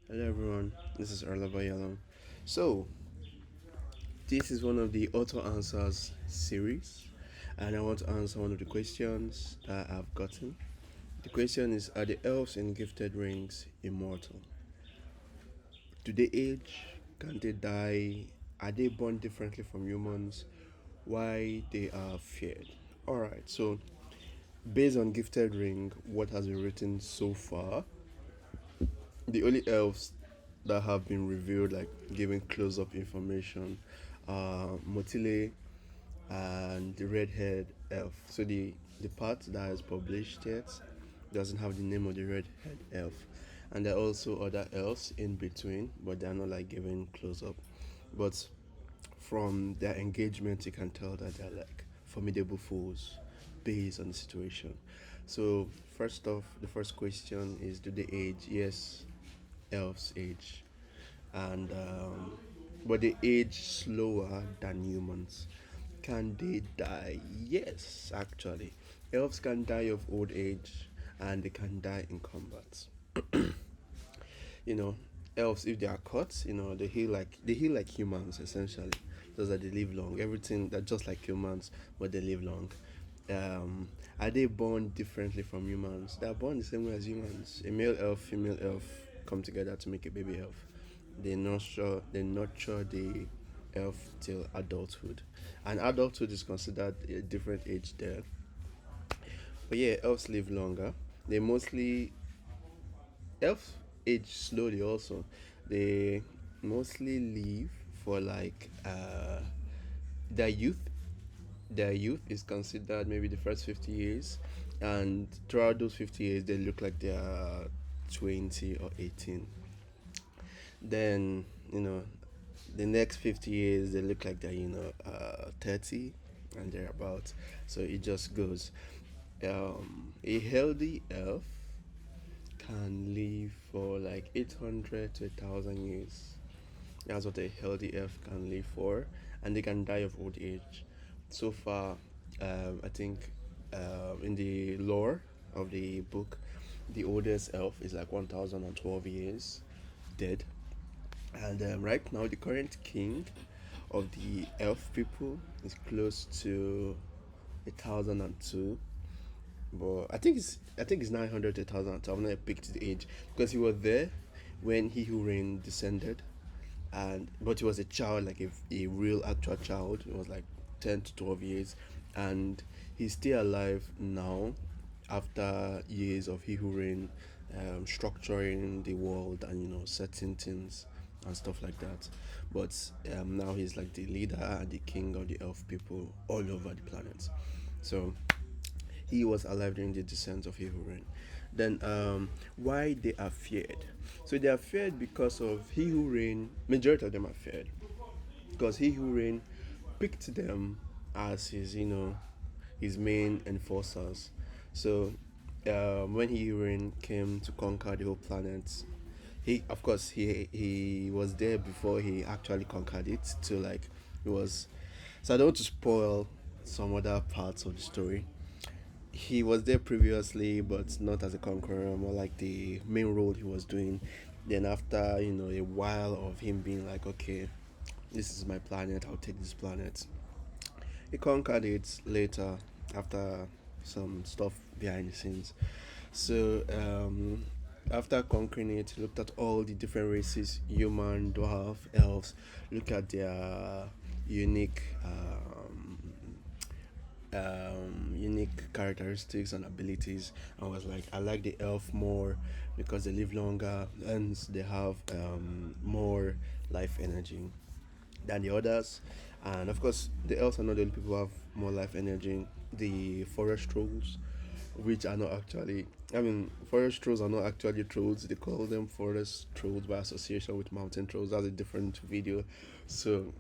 Hello everyone, this is Arla Bayalon. So, this is one of the auto answers series, and I want to answer one of the questions that I've gotten. The question is: Are the elves in gifted rings immortal? Do they age? Can they die? Are they born differently from humans? Why they are feared? Alright, so based on gifted ring, what has been written so far, the only elves that have been revealed, like giving close up information, Motile and the redhead elf. So the part that is published yet doesn't have the name of the redhead elf, and there are also other elves in between, but they are not like given close up. But from their engagement, you can tell that they're like formidable foes based on the situation. So first off, the first question is: Do they age? Yes, elves age, and but they age slower than humans. Can they die? Yes, actually, elves can die of old age, and they can die in combat. You know, elves, if they are caught, they heal like humans essentially. Those that they live long. Everything that just like humans, but they live long. Um, are they born differently from humans? They are born the same way as humans. A male elf, female elf come together to make a baby elf. They nurture the elf till adulthood, and adulthood is considered a different age there. But yeah, elves live longer. They mostly elves age slowly also. They mostly live for like their youth. Their youth is considered maybe the first 50 years, and throughout those 50 years they look like they are 20 or 18. Then, the next 50 years they look like they're 30 and thereabouts. So it just goes. A healthy elf can live for like 800 to 1,000 years. That's what a healthy elf can live for, and they can die of old age. So far, I think in the lore of the book, the oldest elf is like 1,012 years dead. And right now, the current king of the elf people is close to 1,002. But I think it's 900 to 1,000. I've not picked the age because he was there when he who reigned descended, and but he was a child, like a real actual child. It was like 10 to 12 years, and he's still alive now after years of he who reigned, structuring the world and setting things and stuff like that. But now he's like the leader and the king of the elf people all over the planet. So he was alive during the descent of Yehurin. Then, why they are feared? So they are feared because of he who reigned. Majority of them are feared because he who reigned picked them as his main enforcers. So, when he who reigned came to conquer the whole planet, he of course he was there before he actually conquered it. To like it was. So I don't want to spoil some other parts of the story. He was there previously, but not as a conqueror, more like the main role he was doing. Then after a while of him being like, okay, this is my planet, I'll take this planet. He conquered it later after some stuff behind the scenes. So after conquering it, he looked at all the different races: human, dwarf, elves. Look at their unique unique characteristics and abilities. I was like, I like the elf more because they live longer and they have more life energy than the others. And of course, the elves are not the only people who have more life energy. The forest trolls, which are not actually, forest trolls are not actually trolls. They call them forest trolls by association with mountain trolls. That's a different video. So,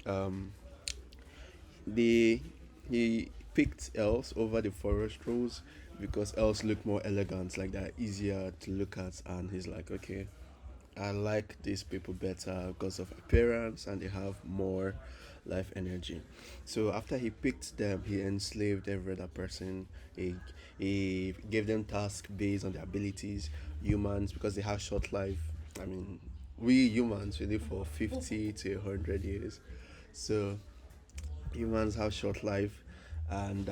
they he picked elves over the forest trolls because elves look more elegant, like they're easier to look at, and he's like, okay, I like these people better because of appearance and they have more life energy. So after he picked them, he enslaved every other person. He gave them tasks based on their abilities. Humans, because they have short life. I mean, we humans we live for 50 to 100 years. So humans have short life, and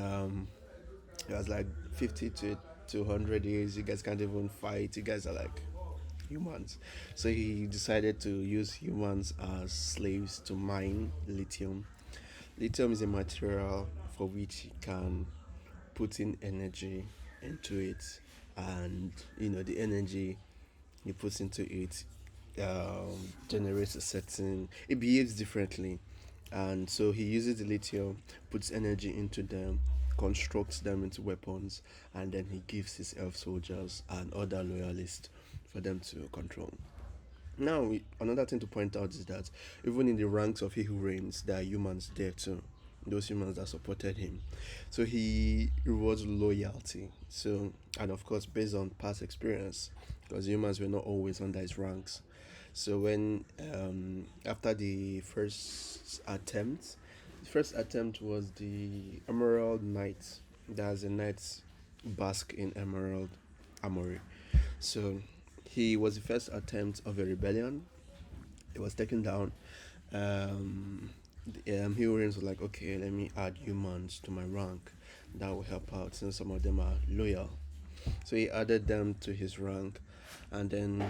it was like 50 to 100 years. You guys can't even fight. You guys are like humans. So he decided to use humans as slaves to mine lithium. Lithium is a material for which he can put in energy into it, and the energy he puts into it generates a certain, it behaves differently, and so he uses the lithium, puts energy into them, constructs them into weapons, and then he gives his elf soldiers and other loyalists for them to control. Now, another thing to point out is that even in the ranks of He Who Reigns, there are humans there too. Those humans that supported him. So he rewards loyalty. So, and of course, based on past experience, because humans were not always under his ranks. So when after the first attempt was the Emerald Knight. That's a knight's bask in emerald armory. So he was the first attempt of a rebellion. It was taken down. Heroines were like, okay, let me add humans to my rank. That will help out since some of them are loyal. So he added them to his rank, and then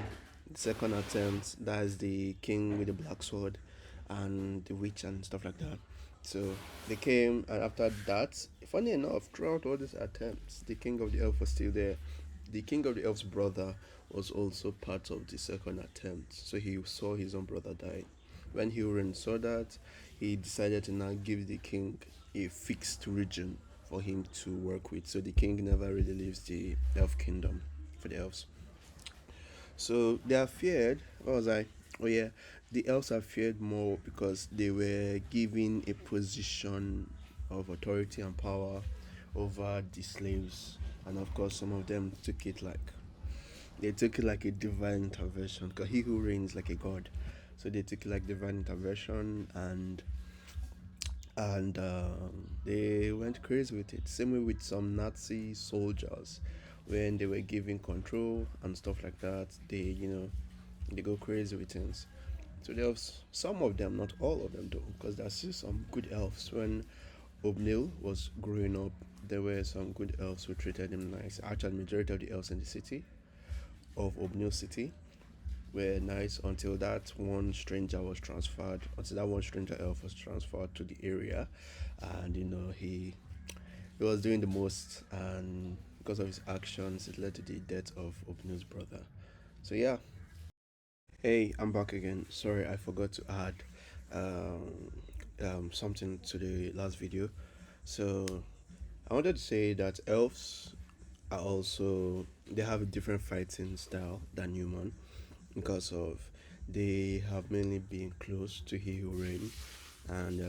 the second attempt, that is the king with the black sword and the witch and stuff like that. So they came, and after that, funny enough, throughout all these attempts, the king of the elf was still there. The king of the elf's brother was also part of the second attempt, so he saw his own brother die. When Huron saw that, he decided to now give the king a fixed region for him to work with. So the king never really leaves the elf kingdom for the elves. So they are feared. What was I? Oh yeah, the elves are feared more because they were given a position of authority and power over the slaves, and of course some of them took it like a divine intervention, because he who reigns like a god. So they took it like divine intervention, and they went crazy with it. Same way with some Nazi soldiers, when they were given control and stuff like that. They go crazy with things. So there was some of them, not all of them though, because there's still some good elves. When Obnil was growing up, there were some good elves who treated him nice. Actually, majority of the elves in the city of Obnil City were nice until that one stranger elf was transferred to the area, and he was doing the most, and because of his actions it led to the death of Obnu's brother. So yeah. Hey, I'm back again. Sorry, I forgot to add um, something to the last video. So I wanted to say that elves are also, they have a different fighting style than human, because of they have mainly been close to He Who Reign, and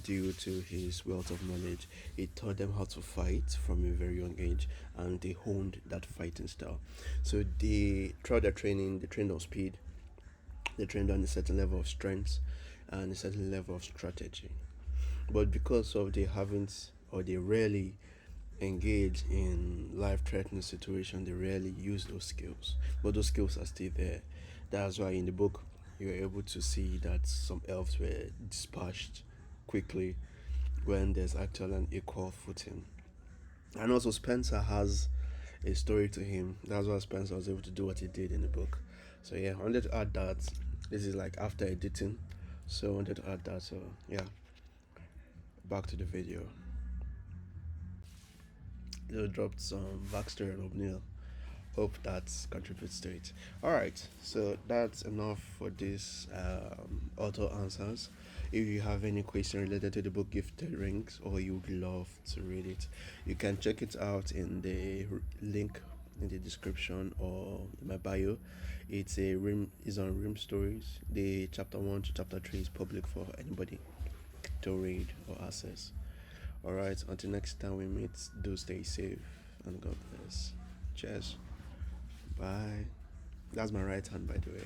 due to his wealth of knowledge, he taught them how to fight from a very young age, and they honed that fighting style. So they throughout their training, they trained on speed, they trained on a certain level of strength, and a certain level of strategy. But because of they haven't, or they rarely engage in life-threatening situation, they rarely use those skills, but those skills are still there. That's why in the book you were able to see that some elves were dispatched quickly when there's actually an equal footing. And also Spencer has a story to him. That's why Spencer was able to do what he did in the book. So yeah, I wanted to add that. This is like after editing, so I wanted to add that. So yeah, back to the video. They dropped some backstory on O'Neill. Hope that contributes to it. All right, so that's enough for this auto answers. If you have any question related to the book Gifted Rings, or you would love to read it, you can check it out in the link in the description or in my bio. It's on Rim Stories. The chapter 1 to chapter 3 is public for anybody to read or access. All right, until next time we meet, do stay safe and God bless. Cheers. Bye. That's my right hand, by the way.